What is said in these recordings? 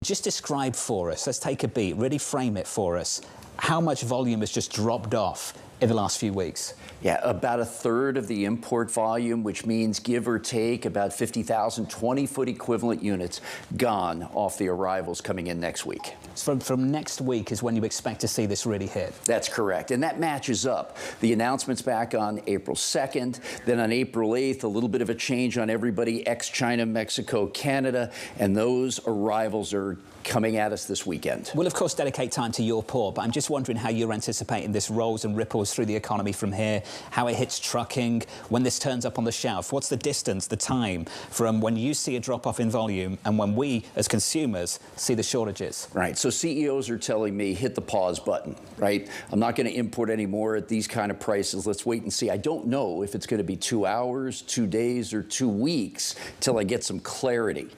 just describe for us, let's take a beat, really frame it for us, how much volume has just dropped off in the last few weeks? Yeah, about a third of the import volume, which means give or take about 50,000 20-foot equivalent units gone off the arrivals coming in next week. So from next week is when you expect to see this really hit? That's correct, and that matches up. The announcement's back on April 2nd, then on April 8th, a little bit of a change on everybody, ex-China, Mexico, Canada, and those arrivals are coming at us this weekend. We'll, of course, dedicate time to your port, but I'm just wondering how you're anticipating this rolls and ripples through the economy from here, how it hits trucking, when this turns up on the shelf. What's the distance, the time, from when you see a drop-off in volume and when we, as consumers, see the shortages? Right, so CEOs are telling me, hit the pause button, right? I'm not going to import anymore at these kind of prices. Let's wait and see. I don't know if it's going to be 2 hours, 2 days, or 2 weeks till I get some clarity.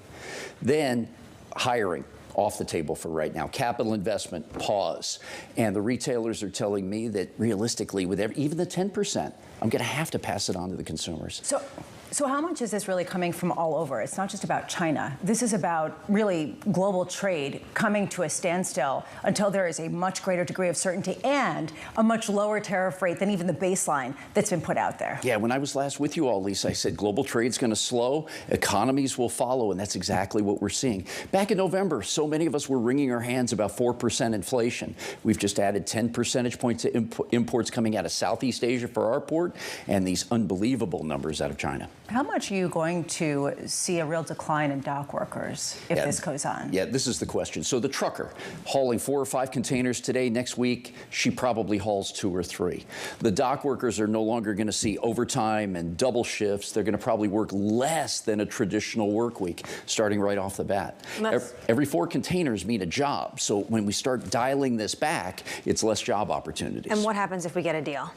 Then, hiring. Off the table for right now. Capital investment, pause. And the retailers are telling me that realistically, with even the 10%, I'm going to have to pass it on to the consumers. So how much is this really coming from all over? It's not just about China. This is about really global trade coming to a standstill until there is a much greater degree of certainty and a much lower tariff rate than even the baseline that's been put out there. Yeah, when I was last with you all, Lisa, I said global trade's going to slow, economies will follow, and that's exactly what we're seeing. Back in November, so many of us were wringing our hands about 4% inflation. We've just added 10 percentage points to imports coming out of Southeast Asia for our port, and these unbelievable numbers out of China. How much are you going to see a real decline in dock workers if this goes on? Yeah, this is the question. So the trucker hauling 4 or 5 containers today, next week, she probably hauls 2 or 3. The dock workers are no longer going to see overtime and double shifts. They're going to probably work less than a traditional work week, starting right off the bat. Every 4 containers mean a job. So when we start dialing this back, it's less job opportunities. And what happens if we get a deal?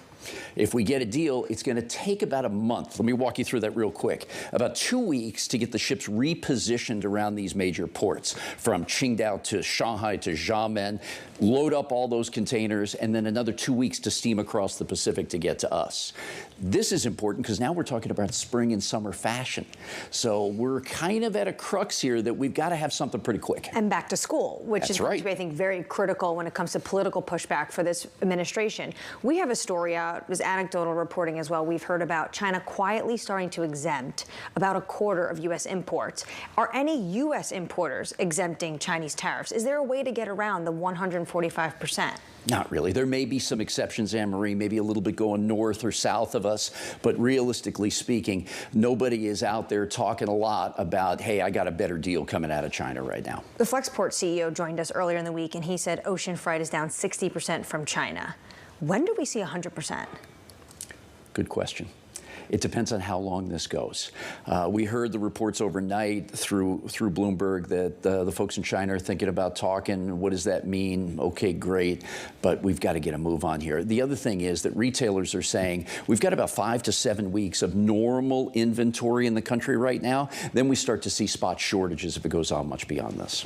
If we get a deal, it's going to take about a month. Let me walk you through that real quick. About 2 weeks to get the ships repositioned around these major ports, from Qingdao to Shanghai to Xiamen, load up all those containers, and then another 2 weeks to steam across the Pacific to get to us. This is important because now we're talking about spring and summer fashion. So we're kind of at a crux here that we've got to have something pretty quick. And back to school, which is going to be, I think, very critical when it comes to political pushback for this administration. We have a story out, it was anecdotal reporting as well. We've heard about China quietly starting to exempt about a quarter of U.S. imports. Are any U.S. importers exempting Chinese tariffs? Is there a way to get around the 145%? Not really. There may be some exceptions, Anne-Marie, maybe a little bit going north or south of us, but realistically speaking, nobody is out there talking a lot about, hey, I got a better deal coming out of China right now. The Flexport CEO joined us earlier in the week, and he said ocean freight is down 60% from China. When do we see 100%? Good question. It depends on how long this goes. We heard the reports overnight through Bloomberg that the folks in China are thinking about talking. What does that mean? Okay, great, but we've got to get a move on here. The other thing is that retailers are saying we've got about 5 to 7 weeks of normal inventory in the country right now. Then we start to see spot shortages if it goes on much beyond this.